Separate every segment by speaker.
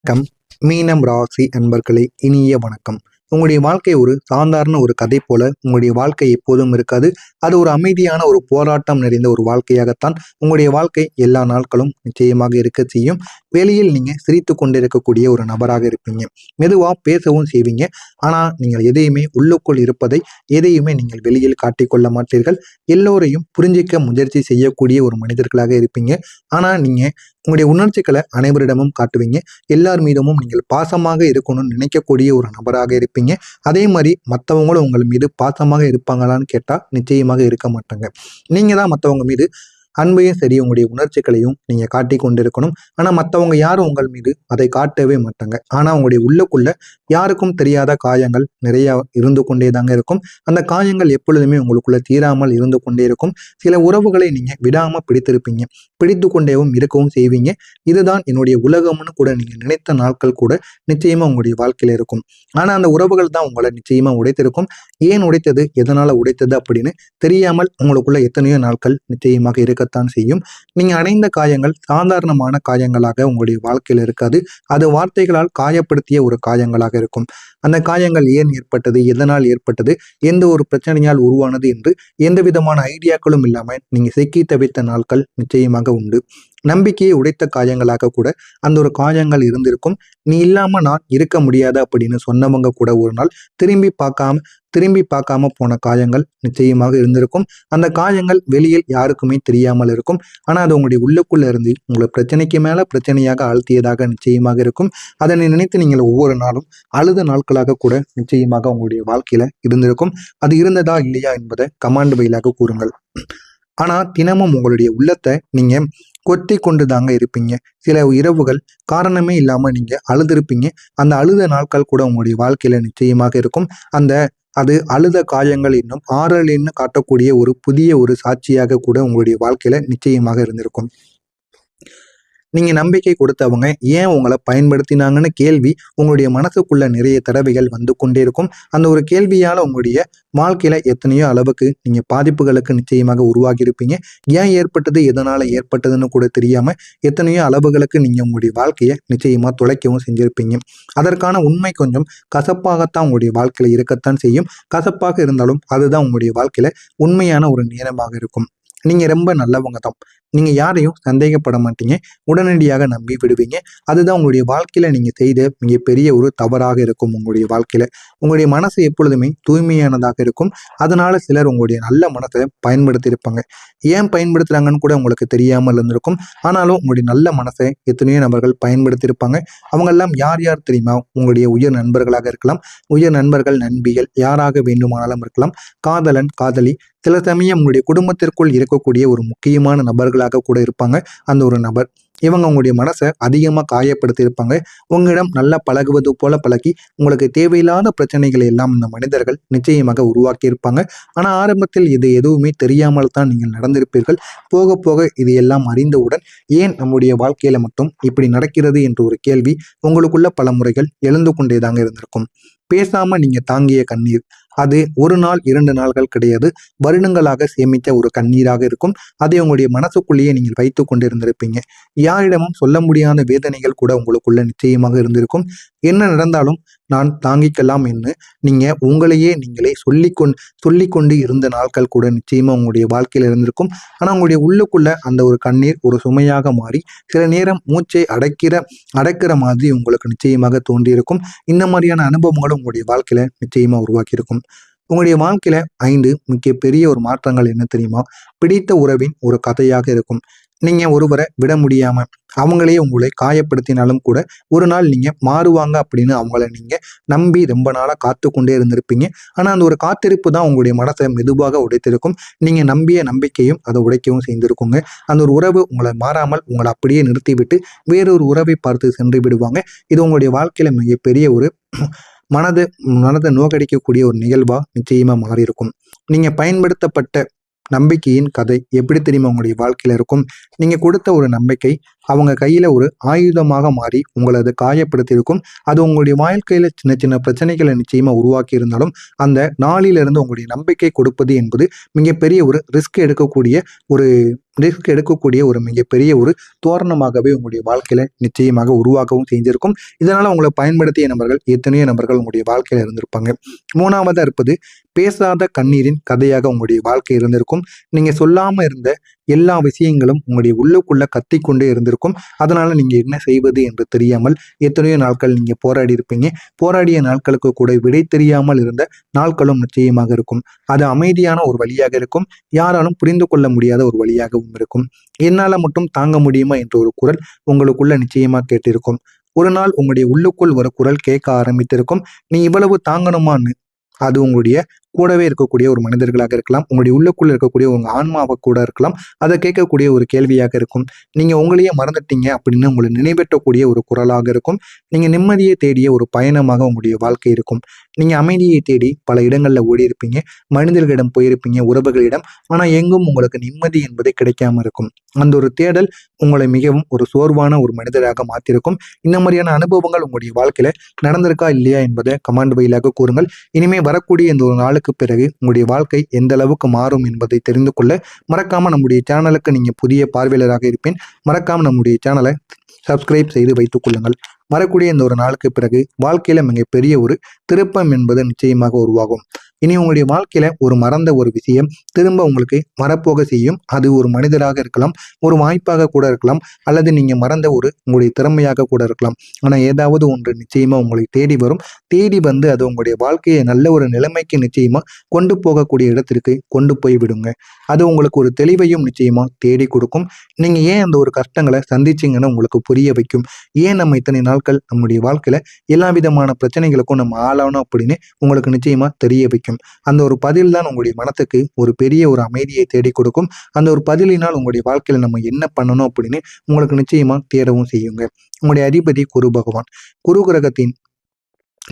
Speaker 1: வணக்கம். மீனம் ராசி அன்பர்களே, இனிய வணக்கம். உங்களுடைய வாழ்க்கை ஒரு சாதாரண ஒரு கதை போல உங்களுடைய வாழ்க்கை எப்போதும் இருக்காது. அது ஒரு அமைதியான ஒரு போராட்டம் நிறைந்த ஒரு வாழ்க்கையாகத்தான் உங்களுடைய வாழ்க்கை எல்லா நாட்களும் நிச்சயமாக இருக்க செய்யும். வெளியில் நீங்க சிரித்து கொண்டிருக்கக்கூடிய ஒரு நபராக இருப்பீங்க. மெதுவா பேசவும் செய்வீங்க. ஆனா நீங்கள் எதையுமே உள்ளுக்குள் இருப்பதை எதையுமே நீங்கள் வெளியில் காட்டிக்கொள்ள மாட்டீர்கள். எல்லோரையும் புரிஞ்சிக்க முயற்சி செய்யக்கூடிய ஒரு மனிதர்களாக இருப்பீங்க. ஆனா நீங்க உங்களுடைய உணர்ச்சிகளை அனைவரிடமும் காட்டுவீங்க. எல்லார் மீதமும் நீங்கள் பாசமாக இருக்கணும்னு நினைக்கக்கூடிய ஒரு நபராக இருப்பீங்க. அதே மாதிரி மற்றவங்களும் உங்கள் மீது பாசமாக இருப்பாங்களான்னு கேட்டால் நிச்சயமாக இருக்க மாட்டாங்க. நீங்கள் தான் மற்றவங்க மீது அன்பையும் சரி உங்களுடைய உணர்ச்சிகளையும் நீங்கள் காட்டி கொண்டு இருக்கணும். ஆனால் மற்றவங்க யாரும் உங்கள் மீது அதை காட்டவே மாட்டாங்க. ஆனால் உங்களுடைய உள்ளுக்குள்ள யாருக்கும் தெரியாத காயங்கள் நிறைய இருந்து கொண்டே தாங்க இருக்கும். அந்த காயங்கள் எப்பொழுதுமே உங்களுக்குள்ள தீராமல் இருந்து கொண்டே இருக்கும். சில உறவுகளை நீங்கள் விடாமல் பிடித்திருப்பீங்க. பிடித்து கொண்டேவும் இருக்கவும் செய்வீங்க. இதுதான் என்னுடைய உலகம்னு கூட நீங்கள் நினைத்த நாட்கள் கூட நிச்சயமாக உங்களுடைய வாழ்க்கையில் இருக்கும். ஆனால் அந்த உறவுகள் தான் உங்களை நிச்சயமாக உடைத்திருக்கும். ஏன் உடைத்தது, எதனால் உடைத்தது அப்படின்னு தெரியாமல் உங்களுக்குள்ள எத்தனையோ நாட்கள் நிச்சயமாக இருக்கத்தான் செய்யும். நீங்கள் அடைந்த காயங்கள் சாதாரணமான காயங்களாக உங்களுடைய வாழ்க்கையில் இருக்காது. அது வார்த்தைகளால் காயப்படுத்திய ஒரு காயங்களாக இருக்கும். அந்த காயங்கள் ஏன் ஏற்பட்டது, எதனால் ஏற்பட்டது, எந்த ஒரு பிரச்சனையால் உருவானது என்று எந்த விதமான ஐடியாக்களும் இல்லாமல் நீங்கள் சிக்கி தவித்த நாட்கள் நிச்சயமாக உண்டு. நம்பிக்கையை உடைத்த காயங்களாக கூட அந்த ஒரு காயங்கள் இருந்திருக்கும். நீ இல்லாம நான் இருக்க முடியாது அப்படின்னு சொன்னவங்க கூட ஒரு நாள் திரும்பி பார்க்காம போன காயங்கள் நிச்சயமாக இருந்திருக்கும். அந்த காயங்கள் வெளியில் யாருக்குமே தெரியாமல் இருக்கும். ஆனால் அது உங்களுடைய உள்ளுக்குள்ள இருந்து உங்களை பிரச்சனைக்கு மேல பிரச்சனையாக ஆழ்த்தியதாக நிச்சயமாக இருக்கும். அதனை நினைத்து நீங்கள் ஒவ்வொரு நாளும் அழுத நாட்களாக கூட நிச்சயமாக உங்களுடைய வாழ்க்கையில இருந்திருக்கும். அது இருந்ததா இல்லையா என்பதை கமாண்ட் வழியாக கூறுங்கள். ஆனா தினமும் உங்களுடைய உள்ளத்தை நீங்க கொத்தி கொண்டு தாங்க இருப்பீங்க. சில இரவுகள் காரணமே இல்லாம நீங்க அழுதுருப்பீங்க. அந்த அழுத நாட்கள் கூட உங்களுடைய வாழ்க்கையில நிச்சயமாக இருக்கும். அது அழுத காயங்கள் இன்னும் ஆறலின்னு காட்டக்கூடிய ஒரு புதிய ஒரு சாட்சியாக கூட உங்களுடைய வாழ்க்கையில நிச்சயமாக இருந்திருக்கும். நீங்க நம்பிக்கை கொடுத்தவங்க ஏன் உங்களை பயன்படுத்தினாங்கன்னு கேள்வி உங்களுடைய மனசுக்குள்ள நிறைய தடவைகள் வந்து கொண்டே இருக்கும். அந்த ஒரு கேள்வியால உங்களுடைய வாழ்க்கையில எத்தனையோ அளவுக்கு நீங்க பாதிப்புகளுக்கு நிச்சயமாக உருவாகி இருப்பீங்க. ஏன் ஏற்பட்டது, எதனால ஏற்பட்டதுன்னு கூட தெரியாம எத்தனையோ அளவுகளுக்கு நீங்க உங்களுடைய வாழ்க்கையை நிச்சயமா துளைக்கவும் செஞ்சிருப்பீங்க. அதற்கான உண்மை கொஞ்சம் கசப்பாகத்தான் உங்களுடைய வாழ்க்கையில இருக்கத்தான் செய்யும். கசப்பாக இருந்தாலும் அதுதான் உங்களுடைய வாழ்க்கையில உண்மையான ஒரு நேரமாக இருக்கும். நீங்க ரொம்ப நல்லவங்க தான். நீங்க யாரையும் சந்தேகப்பட மாட்டீங்க. உடனடியாக நம்பி விடுவீங்க. அதுதான் உங்களுடைய வாழ்க்கையில நீங்க செய்த மிகப்பெரிய ஒரு தவறாக இருக்கும். உங்களுடைய மனசு எப்பொழுதுமே தூய்மையானதாக இருக்கும். அதனால சிலர் உங்களுடைய நல்ல மனசை பயன்படுத்தி இருப்பாங்க. ஏன் பயன்படுத்துறாங்கன்னு கூட உங்களுக்கு தெரியாமல் இருந்திருக்கும். ஆனாலும் உங்களுடைய நல்ல மனசை எத்தனையோ நபர்கள் பயன்படுத்தி இருப்பாங்க. அவங்க எல்லாம் யார் யார் தெரியுமா? உங்களுடைய உயர் நண்பர்களாக இருக்கலாம், உயர் நண்பர்கள், நண்பிகள், யாராக வேண்டுமானாலும் இருக்கலாம், காதலன், காதலி, சில சமயம் உங்களுடைய குடும்பத்திற்குள் இருக்கக்கூடிய ஒரு முக்கியமான நபர்களாக கூட இருப்பாங்க. அந்த ஒரு நபர் இவங்க உங்களுடைய மனசை அதிகமாக காயப்படுத்தி இருப்பாங்க. உங்களிடம் நல்லா பழகுவது போல பழகி உங்களுக்கு தேவையில்லாத பிரச்சனைகளை எல்லாம் இந்த மனிதர்கள் நிச்சயமாக உருவாக்கி இருப்பாங்க. ஆனால் ஆரம்பத்தில் இது எதுவுமே தெரியாமல் தான் நீங்கள் நடந்திருப்பீர்கள். போக போக இது எல்லாம் அறிந்தவுடன் ஏன் நம்முடைய வாழ்க்கையில மட்டும் இப்படி நடக்கிறது என்ற ஒரு கேள்வி உங்களுக்குள்ள பல முறைகள் எழுந்து கொண்டே தாங்க இருந்திருக்கும். பேசாம நீங்க தாங்கிய கண்ணீர் அது ஒரு நாள் 2 நாள்கள் கிடையாது, வருடங்களாக சேமித்த ஒரு கண்ணீராக இருக்கும். அதை உங்களுடைய மனசுக்குள்ளேயே நீங்கள் வைத்து கொண்டிருந்திருப்பீங்க. யாரிடமும் சொல்ல முடியாத வேதனைகள் கூட உங்களுக்குள்ள நிச்சயமாக இருந்திருக்கும். என்ன நடந்தாலும் நான் தாங்கிக்கலாம் என்று நீங்க உங்களையே நீங்களே சொல்லிக்கொண்டு இருந்த நாட்கள் கூட நிச்சயமா உங்களுடைய வாழ்க்கையில் இருந்திருக்கும். ஆனா உங்களுடைய உள்ளுக்குள்ள அந்த ஒரு கண்ணீர் ஒரு சுமையாக மாறி சில நேரம் மூச்சை அடைக்கிற மாதிரி உங்களுக்கு நிச்சயமாக தோன்றியிருக்கும். இந்த மாதிரியான அனுபவங்களும் உங்களுடைய வாழ்க்கையில நிச்சயமா உருவாக்கியிருக்கும். உங்களுடைய வாழ்க்கையில 5 மிக பெரிய ஒரு மாற்றங்கள் என்ன தெரியுமா? பிடித்த உறவின் ஒரு கதையாக இருக்கும். நீங்க ஒருவரை விட முடியாம அவங்களே உங்களை காயப்படுத்தினாலும் கூட ஒரு நாள் நீங்க மாறுவாங்க அப்படின்னு அவங்கள நீங்க நம்பி ரொம்ப நாளா காத்து கொண்டே இருந்திருப்பீங்க. ஆனா அந்த ஒரு காத்திருப்பு தான் உங்களுடைய மனசை மெதுவாக உடைத்திருக்கும். நீங்க நம்பிய நம்பிக்கையும் அதை உடைக்கவும் செய்திருக்குங்க. அந்த ஒரு உறவு உங்களை மாறாமல் உங்களை அப்படியே நிறுத்திவிட்டு வேறொரு உறவை பார்த்து சென்று விடுவாங்க. இது உங்களுடைய வாழ்க்கையில மிகப்பெரிய ஒரு மனதை நோக்கடிக்கக்கூடிய ஒரு நிகழ்வா நிச்சயமா மாறியிருக்கும். நீங்க பயன்படுத்தப்பட்ட நம்பிக்கையின் கதை எப்படி தெரியுமா உங்களுடைய வாழ்க்கையில இருக்கும்? நீங்க கொடுத்த ஒரு நம்பிக்கை அவங்க கையில் ஒரு ஆயுதமாக மாறி உங்களை அது காயப்படுத்தியிருக்கும். அது உங்களுடைய வாழ்க்கையில் சின்ன சின்ன பிரச்சனைகளை நிச்சயமாக உருவாக்கி இருந்தாலும் அந்த நாளிலிருந்து உங்களுடைய நம்பிக்கை கொடுப்பது என்பது மிகப்பெரிய ஒரு ரிஸ்க் எடுக்கக்கூடிய ஒரு மிகப்பெரிய ஒரு தோரணமாகவே உங்களுடைய வாழ்க்கையில நிச்சயமாக உருவாக்கவும் செஞ்சிருக்கும். இதனால உங்களை பயன்படுத்திய நபர்கள் எத்தனையோ நபர்கள் உங்களுடைய வாழ்க்கையில இருந்திருப்பாங்க. மூணாவதா இருப்பது பேசாத கண்ணீரின் கதையாக உங்களுடைய வாழ்க்கை இருந்திருக்கும். நீங்க சொல்லாம இருந்த எல்லா விஷயங்களும் உங்களுடைய உள்ளுக்குள்ள கத்திக்கொண்டே இருந்திருக்கும். அதனால நீங்க என்ன செய்வது என்று தெரியாமல் எத்தனையோ நாட்கள் நீங்க போராடி இருப்பீங்க. போராடிய நாட்களுக்கு கூட விடை தெரியாமல் இருந்த நாட்களும் நிச்சயமாக இருக்கும். அது அமைதியான ஒரு வழியாக இருக்கும். யாராலும் புரிந்து கொள்ள முடியாத ஒரு வழியாகவும் இருக்கும். என்னால மட்டும் தாங்க முடியுமா என்ற ஒரு குரல் உங்களுக்குள்ள நிச்சயமா கேட்டிருக்கும். ஒரு நாள் உங்களுடைய உள்ளுக்குள் ஒரு குரல் கேட்க ஆரம்பித்திருக்கும். நீ இவ்வளவு தாங்கணுமான்னு. அது உங்களுடைய கூடவே இருக்கக்கூடிய ஒரு மனிதர்களாக இருக்கலாம். உங்களுடைய உள்ளுக்குள்ள இருக்கக்கூடிய உங்க ஆன்மாவை கூட இருக்கலாம். அதை கேட்கக்கூடிய ஒரு கேள்வியாக இருக்கும். நீங்க உங்களையே மறந்துட்டீங்க அப்படின்னு உங்களை நினைவூட்டக்கூடிய ஒரு குரலாக இருக்கும். நீங்க நிம்மதியை தேடிய ஒரு பயணமாக உங்களுடைய வாழ்க்கை இருக்கும். நீங்க அமைதியை தேடி பல இடங்கள்ல ஓடி இருப்பீங்க. மனிதர்களிடம் போயிருப்பீங்க, உறவுகளிடம். ஆனா எங்கும் உங்களுக்கு நிம்மதி என்பது கிடைக்காம இருக்கும். அந்த ஒரு தேடல் உங்களை மிகவும் ஒரு சோர்வான ஒரு மனிதராக மாற்றிருக்கும். இந்த மாதிரியான அனுபவங்கள் உங்களுடைய வாழ்க்கையில நடந்திருக்கா இல்லையா என்பதை கமெண்ட் வழியாக கூறுங்கள். இனிமே வரக்கூடிய இந்த ஒரு நாளுக்கு பிறகு உங்களுடைய வாழ்க்கை எந்த அளவுக்கு மாறும் என்பதை தெரிந்து கொள்ள மறக்காம நம்முடைய சேனலுக்கு நீங்க புதிய பார்வையாளராக இருப்பேன். மறக்காம நம்முடைய சேனலை சப்ஸ்கிரைப் செய்து வைத்துக் கொள்ளுங்கள். வரக்கூடிய இந்த ஒரு நாளுக்கு பிறகு வாழ்க்கையில மிகப்பெரிய ஒரு திருப்பம் என்பது நிச்சயமாக உருவாகும். இனி உங்களுடைய வாழ்க்கையில ஒரு மறந்த ஒரு விஷயம் திரும்ப உங்களுக்கு வரப்போக செய்யும். அது ஒரு மனிதராக இருக்கலாம், ஒரு வாய்ப்பாக கூட இருக்கலாம், அல்லது நீங்க மறந்த ஒரு உங்களுடைய திறமையாக கூட இருக்கலாம். ஆனா ஏதாவது ஒன்று நிச்சயமா உங்களை தேடி வரும். தேடி வந்து அது உங்களுடைய வாழ்க்கையை நல்ல ஒரு நிலைமைக்கு நிச்சயமா கொண்டு போகக்கூடிய இடத்திற்கு கொண்டு போய் விடுங்க. அது உங்களுக்கு ஒரு தெளிவையும் நிச்சயமா தேடி கொடுக்கும். நீங்க ஏன் அந்த ஒரு கஷ்டங்களை சந்திச்சீங்கன்னு உங்களுக்கு புரிய வைக்கும். ஏன் நம்ம இத்தனை நாட்கள் நம்முடைய வாழ்க்கையில எல்லா விதமான பிரச்சனைகளுக்கும் நம்ம ஆளானோம் அப்படின்னு உங்களுக்கு நிச்சயமா தெரிய வைக்கும். அந்த ஒரு பதில் தான் உங்களுடைய மனத்துக்கு ஒரு பெரிய ஒரு அமைதியை தேடி கொடுக்கும். அந்த ஒரு பதிலினால் உங்களுடைய வாழ்க்கையில நம்ம என்ன பண்ணணும் அப்படின்னு உங்களுக்கு நிச்சயமா தேடவும் செய்யுங்க. உங்களுடைய அதிபதி குரு பகவான். குரு கிரகத்தின்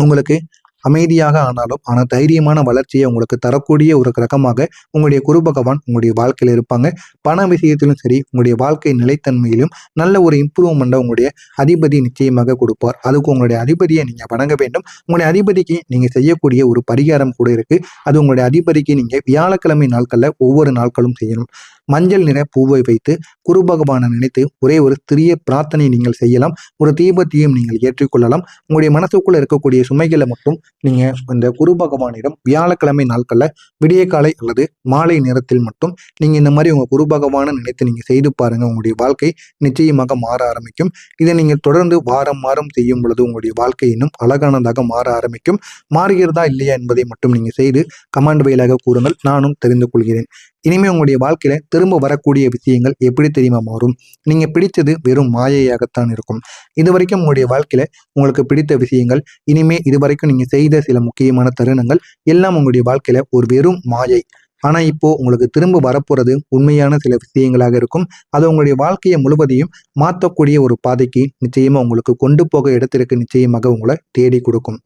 Speaker 1: உங்களுக்கு அமைதியாக ஆனால் தைரியமான வளர்ச்சியை உங்களுக்கு தரக்கூடிய ஒரு கிரகமாக உங்களுடைய குரு பகவான் உங்களுடைய வாழ்க்கையில் இருப்பாங்க. பண விஷயத்திலும் சரி, உங்களுடைய வாழ்க்கை நிலைத்தன்மையிலும் நல்ல ஒரு இம்ப்ரூவ்மெண்ட்டை உங்களுடைய அதிபதி நிச்சயமாக கொடுப்பார். அதுக்கு உங்களுடைய அதிபதியை நீங்க வணங்க வேண்டும். உங்களுடைய அதிபதிக்கு நீங்க செய்யக்கூடிய ஒரு பரிகாரம் கூட இருக்கு. அது உங்களுடைய அதிபதிக்கு நீங்க வியாழக்கிழமை நாட்கள்ல ஒவ்வொரு நாட்களும் செய்யணும். மஞ்சள் நிற பூவை வைத்து குரு பகவானை நினைத்து ஒரே ஒரு சிறிய பிரார்த்தனை நீங்கள் செய்யலாம். ஒரு தீபத்தையும் நீங்கள் ஏற்றிக்கொள்ளலாம். உங்களுடைய மனசுக்குள்ள இருக்கக்கூடிய சுமைகளை மட்டும் நீங்க இந்த குரு பகவானிடம் வியாழக்கிழமை நாட்கள்ல விடிய காலை அல்லது மாலை நேரத்தில் மட்டும் நீங்க இந்த மாதிரி உங்க குரு பகவானை நினைத்து நீங்க செய்து பாருங்க. உங்களுடைய வாழ்க்கை நிச்சயமாக மாற ஆரம்பிக்கும். இதை நீங்கள் தொடர்ந்து வாரம் செய்யும் பொழுது உங்களுடைய வாழ்க்கை இன்னும் அழகானதாக மாற ஆரம்பிக்கும். மாறுகிறதா இல்லையா என்பதை மட்டும் நீங்க செய்து கமெண்ட் வழியாக கூறுங்கள். நானும் தெரிந்து கொள்கிறேன். இனிமே உங்களுடைய வாழ்க்கையில திரும்ப வரக்கூடிய விஷயங்கள் எப்படி தெரியுமா மாறும். நீங்க பிடித்தது வெறும் மாயையாகத்தான் இருக்கும். இதுவரைக்கும் உங்களுடைய வாழ்க்கையில உங்களுக்கு பிடித்த விஷயங்கள், இனிமே இதுவரைக்கும் நீங்க செய்த சில முக்கியமான தருணங்கள் எல்லாம் உங்களுடைய வாழ்க்கையில ஒரு வெறும் மாயை. ஆனா இப்போ உங்களுக்கு திரும்ப வரப்போறது உண்மையான சில விஷயங்களாக இருக்கும். அது உங்களுடைய வாழ்க்கையை முழுவதையும் மாற்றக்கூடிய ஒரு பாதைக்கு நிச்சயமா உங்களுக்கு கொண்டு போக இடத்திற்கு நிச்சயமாக உங்களை தேடி கொடுக்கும்.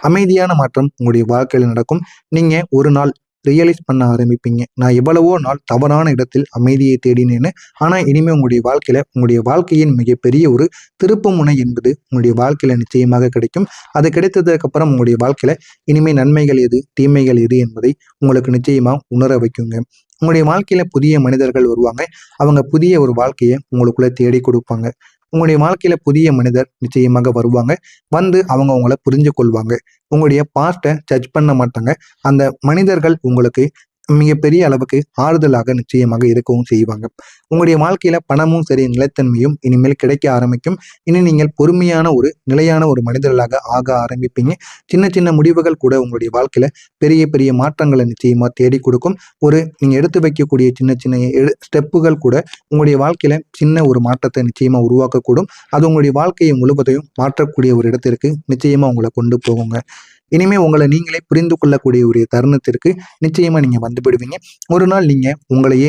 Speaker 1: அமைதியான மாற்றம் உங்களுடைய வாழ்க்கையில நடக்கும். நீங்க ஒரு நாள் ரியலைஸ் பண்ண ஆரம்பிப்பீங்க. நான் எவ்வளவோ நாள் தவறான இடத்தில் அமைதியை தேடினேன்னு. ஆனா இனிமே உங்களுடைய வாழ்க்கையின் மிகப்பெரிய ஒரு திருப்பு முனை என்பது உங்களுடைய வாழ்க்கையில நிச்சயமாக கிடைக்கும். அது கிடைத்ததுக்கு அப்புறம் உங்களுடைய வாழ்க்கையில இனிமே நன்மைகள் எது, தீமைகள் எது என்பதை உங்களுக்கு நிச்சயமா உணர வைக்குங்க. உங்களுடைய வாழ்க்கையில புதிய மனிதர்கள் வருவாங்க. அவங்க புதிய ஒரு வாழ்க்கையை உங்களுக்குள்ள தேடி கொடுப்பாங்க. உங்களுடைய வாழ்க்கையில புதிய மனிதர் நிச்சயமாக வருவாங்க. வந்து அவங்க உங்களை புரிஞ்சு கொள்வாங்க. உங்களுடைய பாஸ்ட்டை ஜட்ஜ் பண்ண மாட்டாங்க. அந்த மனிதர்கள் உங்களுக்கு மிகப்பெரிய அளவுக்கு ஆறுதலாக நிச்சயமாக இருக்கவும் செய்வாங்க. உங்களுடைய வாழ்க்கையில பணமும் சரி, நிலைத்தன்மையும் இனிமேல் கிடைக்க ஆரம்பிக்கும். இனி நீங்கள் பொறுமையான ஒரு நிலையான ஒரு மனிதர்களாக ஆக ஆரம்பிப்பீங்க. சின்ன சின்ன முடிவுகள் கூட உங்களுடைய வாழ்க்கையில பெரிய பெரிய மாற்றங்களை நிச்சயமா தேடி கொடுக்கும். நீங்க எடுத்து வைக்கக்கூடிய சின்ன சின்ன ஸ்டெப்புகள் கூட உங்களுடைய வாழ்க்கையில சின்ன ஒரு மாற்றத்தை நிச்சயமா உருவாக்கக்கூடும். அது உங்களுடைய வாழ்க்கையை முழுவதையும் மாற்றக்கூடிய ஒரு இடத்திற்கு நிச்சயமா உங்களை கொண்டு போகுங்க. இனிமே உங்களை நீங்களே புரிந்து கொள்ளக்கூடிய ஒரு தருணத்திற்கு நிச்சயமா நீங்க வந்துவிடுவீங்க. ஒரு நாள்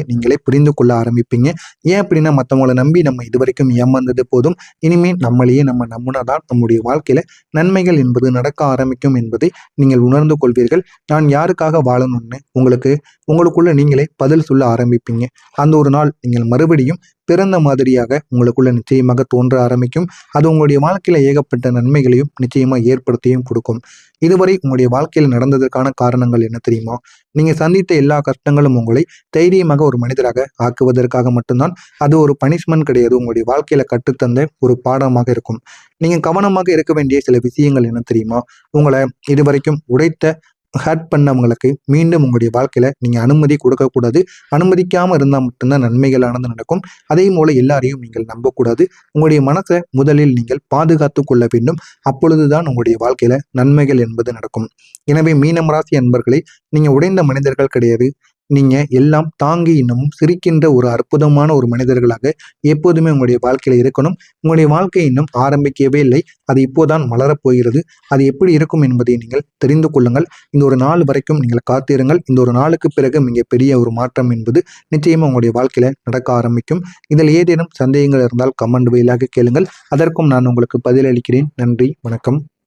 Speaker 1: நீங்களே புரிந்து கொள்ள ஆரம்பிப்பீங்க. ஏன் அப்படின்னா, மற்றவங்களை நம்பி நம்ம இதுவரைக்கும் ஏமாந்தது போதும். இனிமே நம்மளையே நம்ம நம்பினாதான் நம்முடைய வாழ்க்கையில நன்மைகள் என்பது நடக்க ஆரம்பிக்கும் என்பதை நீங்கள் உணர்ந்து கொள்வீர்கள். நான் யாருக்காக வாழணும்னு உங்களுக்குள்ள நீங்களே பதில் சொல்ல ஆரம்பிப்பீங்க. அந்த ஒரு நாள் நீங்கள் மறுபடியும் பிறந்த மாதிரியாக உங்களுக்குள்ள நிச்சயமாக தோன்ற ஆரம்பிக்கும். அது உங்களுடைய வாழ்க்கையில ஏகப்பட்ட நன்மைகளையும் நிச்சயமா ஏற்படுத்தியும் கொடுக்கும். இதுவரை உங்களுடைய வாழ்க்கையில் நடந்ததற்கான காரணங்கள் என்ன தெரியுமா? நீங்க சந்தித்த எல்லா கஷ்டங்களும் உங்களை தைரியமாக ஒரு மனிதராக ஆக்குவதற்காக மட்டும்தான். அது ஒரு பனிஷ்மெண்ட் கிடையாது. உங்களுடைய வாழ்க்கையில கற்றுத்தந்த ஒரு பாடமாக இருக்கும். நீங்க கவனமாக இருக்க வேண்டிய சில விஷயங்கள் என்ன தெரியுமா? உங்களை இதுவரைக்கும் உடைத்த ஹர்ட் பண்ணவங்களுக்கு மீண்டும் உங்களுடைய வாழ்க்கையில நீங்க அனுமதி கொடுக்கக்கூடாது. அனுமதிக்காம இருந்தால் மட்டும்தான் நன்மைகளானது நடக்கும். அதே போல எல்லாரையும் நீங்கள் நம்பக்கூடாது. உங்களுடைய மனசை முதலில் நீங்கள் பாதுகாத்து கொள்ள வேண்டும். அப்பொழுதுதான் உங்களுடைய வாழ்க்கையில நன்மைகள் என்பது நடக்கும். எனவே மீனம் ராசி அன்பர்களே, நீங்க உடைந்த மனிதர்கள் கிடையாது. நீங்க எல்லாம் தாங்கி இன்னமும் சிரிக்கின்ற ஒரு அற்புதமான ஒரு மனிதர்களாக எப்போதுமே உங்களுடைய வாழ்க்கையில இருக்கணும். உங்களுடைய வாழ்க்கை இன்னும் ஆரம்பிக்கவே இல்லை. அது இப்போதான் மலரப் போகிறது. அது எப்படி இருக்கும் என்பதை நீங்கள் தெரிந்து கொள்ளுங்கள். இந்த ஒரு நாள் வரைக்கும் நீங்கள் காத்திருங்கள். இந்த ஒரு நாளுக்கு பிறகு மிகப்பெரிய ஒரு மாற்றம் என்பது நிச்சயமா உங்களுடைய வாழ்க்கையில நடக்க ஆரம்பிக்கும். இதில் ஏதேனும் சந்தேகங்கள் இருந்தால் கமெண்ட் வாயிலாக கேளுங்கள். அதற்கும் நான் உங்களுக்கு பதிலளிக்கிறேன். நன்றி, வணக்கம்.